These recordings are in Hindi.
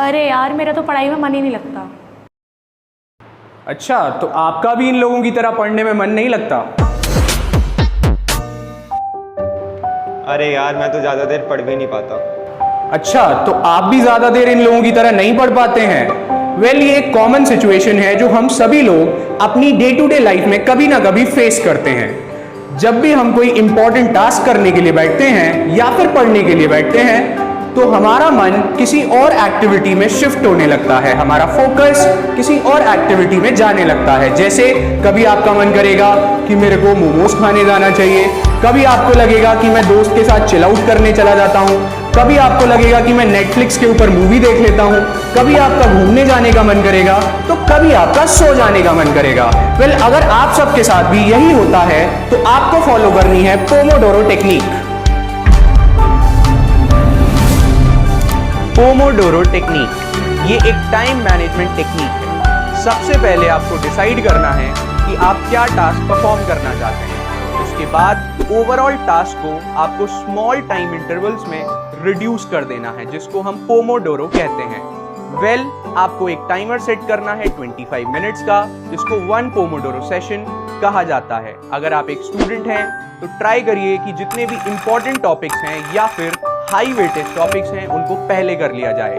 अरे यार, मेरा तो पढ़ाई में मन ही नहीं लगता। अच्छा, तो आपका भी इन लोगों की तरह पढ़ने में मन नहीं लगता? अरे यार, मैं तो ज़्यादा देर पढ़ भी नहीं पाता। अच्छा, तो आप भी ज़्यादा देर इन लोगों की तरह नहीं पढ़ पाते हैं? वेल, ये एक कॉमन सिचुएशन है जो हम सभी लोग अपनी डे टू डे लाइफ में कभी ना कभी फेस करते हैं। जब भी हम कोई इंपॉर्टेंट टास्क करने के लिए बैठते हैं या फिर पढ़ने के लिए बैठते हैं तो हमारा मन किसी और एक्टिविटी में शिफ्ट होने लगता है, हमारा फोकस किसी और एक्टिविटी में जाने लगता है। जैसे कभी आपका मन करेगा कि मेरे को मोमोज खाने जाना चाहिए, कभी आपको लगेगा कि मैं दोस्त के साथ चिल आउट करने चला जाता हूँ, कभी आपको लगेगा कि मैं नेटफ्लिक्स के ऊपर मूवी देख लेता हूँ, कभी आपका घूमने जाने का मन करेगा, तो कभी आपका सो जाने का मन करेगा। वेल, अगर आप सबके साथ भी यही होता है तो आपको फॉलो करनी है पोमोडोरो टेक्निक। पोमोडोरो टेक्निक ये एक टाइम मैनेजमेंट टेक्निक है। सबसे पहले आपको डिसाइड करना है कि आप क्या टास्क परफॉर्म करना चाहते हैं। उसके बाद ओवरऑल टास्क को आपको स्मॉल टाइम इंटरवल्स में रिड्यूस कर देना है, जिसको हम पोमोडोरो कहते हैं। वेल, आपको एक टाइमर सेट करना है 25 मिनट्स का, जिसको 1 पोमोडोरो सेशन कहा जाता है। अगर आप एक स्टूडेंट हैं तो ट्राई करिए कि जितने भी इंपॉर्टेंट टॉपिक्स हैं या फिर हाई वेटेज टॉपिक्स हैं उनको पहले कर लिया जाए,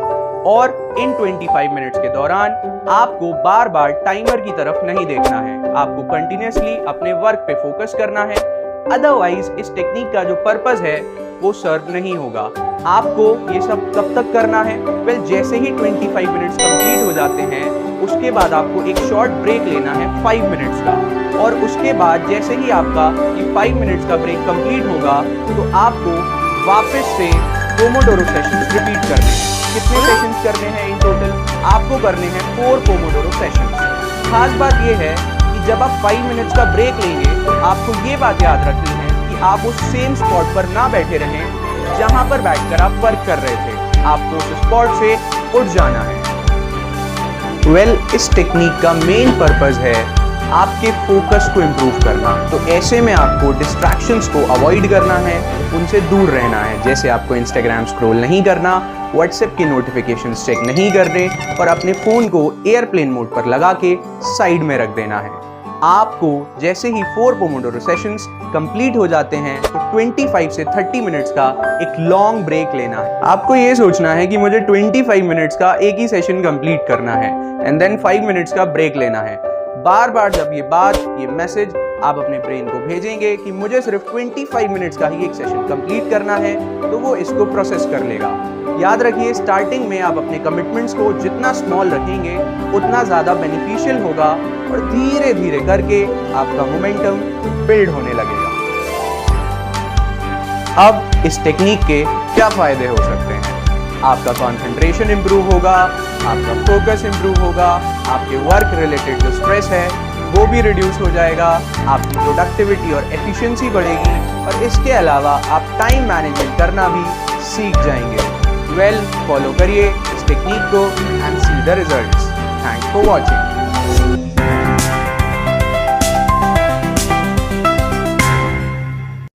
और इन 25 मिनट्स के दौरान आपको बार बार टाइमर की तरफ नहीं देखना है। आपको कंटिन्यूअसली अपने वर्क पे फोकस करना है, अदरवाइज इस टेक्निक का जो पर्पस है वो सर्व नहीं होगा। आपको ये सब कब तक करना है? वेल, जैसे ही 25 मिनट्स कंप्लीट हो जाते हैं उसके बाद आपको एक शॉर्ट ब्रेक लेना है 5 मिनट्स का, और उसके बाद जैसे ही आपका ये 5 मिनट्स का ब्रेक कंप्लीट होगा तो आपको वापस से पोमोडोरो सेशंस रिपीट करने हैं। कितने सेशंस करने हैं इन टोटल? आपको करने हैं 4 पोमोडोरो सेशंस। खास बात यह है कि जब आप 5 मिनट्स का ब्रेक लेंगे तो आपको ये बात याद रखनी है कि आप उस सेम स्पॉट पर ना बैठे रहें जहां पर बैठकर आप वर्क कर रहे थे। आपको उस स्पॉट से उठ जाना है। वेल, इस टेक्निक का मेन पर्पस है आपके फोकस को इम्प्रूव करना। तो ऐसे में आपको डिस्ट्रैक्शंस को अवॉइड करना है, उनसे दूर रहना है। जैसे आपको इंस्टाग्राम स्क्रॉल नहीं करना, व्हाट्सएप के नोटिफिकेशंस चेक नहीं करने, और अपने फ़ोन को एयरप्लेन मोड पर लगा के साइड में रख देना है। आपको जैसे ही 4 पोमोडोरो सेशंस कंप्लीट हो जाते हैं तो 25 से 30 मिनट्स का एक लॉन्ग ब्रेक लेना है। आपको ये सोचना है कि मुझे 25 मिनट्स का एक ही सेशन कंप्लीट करना है एंड देन 5 मिनट्स का ब्रेक लेना है। बार बार जब ये मैसेज आप अपने ब्रेन को भेजेंगे कि मुझे सिर्फ 25 मिनट्स का ही एक सेशन कंप्लीट करना है, तो वो इसको प्रोसेस कर लेगा। याद रखिए, स्टार्टिंग में आप अपने कमिटमेंट्स को जितना स्मॉल रखेंगे उतना ज़्यादा बेनिफिशियल होगा, और धीरे धीरे करके आपका मोमेंटम बिल्ड होने लगेगा। अब इस टेक्निक के क्या फ़ायदे हो सकते हैं? आपका कंसंट्रेशन इंप्रूव होगा, आपका फोकस इंप्रूव होगा, आपके वर्क रिलेटेड जो स्ट्रेस है वो भी रिड्यूस हो जाएगा, आपकी प्रोडक्टिविटी और एफिशिएंसी बढ़ेगी, और इसके अलावा आप टाइम मैनेजमेंट करना भी सीख जाएंगे। वेल, फॉलो करिए इस टेक्निक को and see the results. Thanks for watching.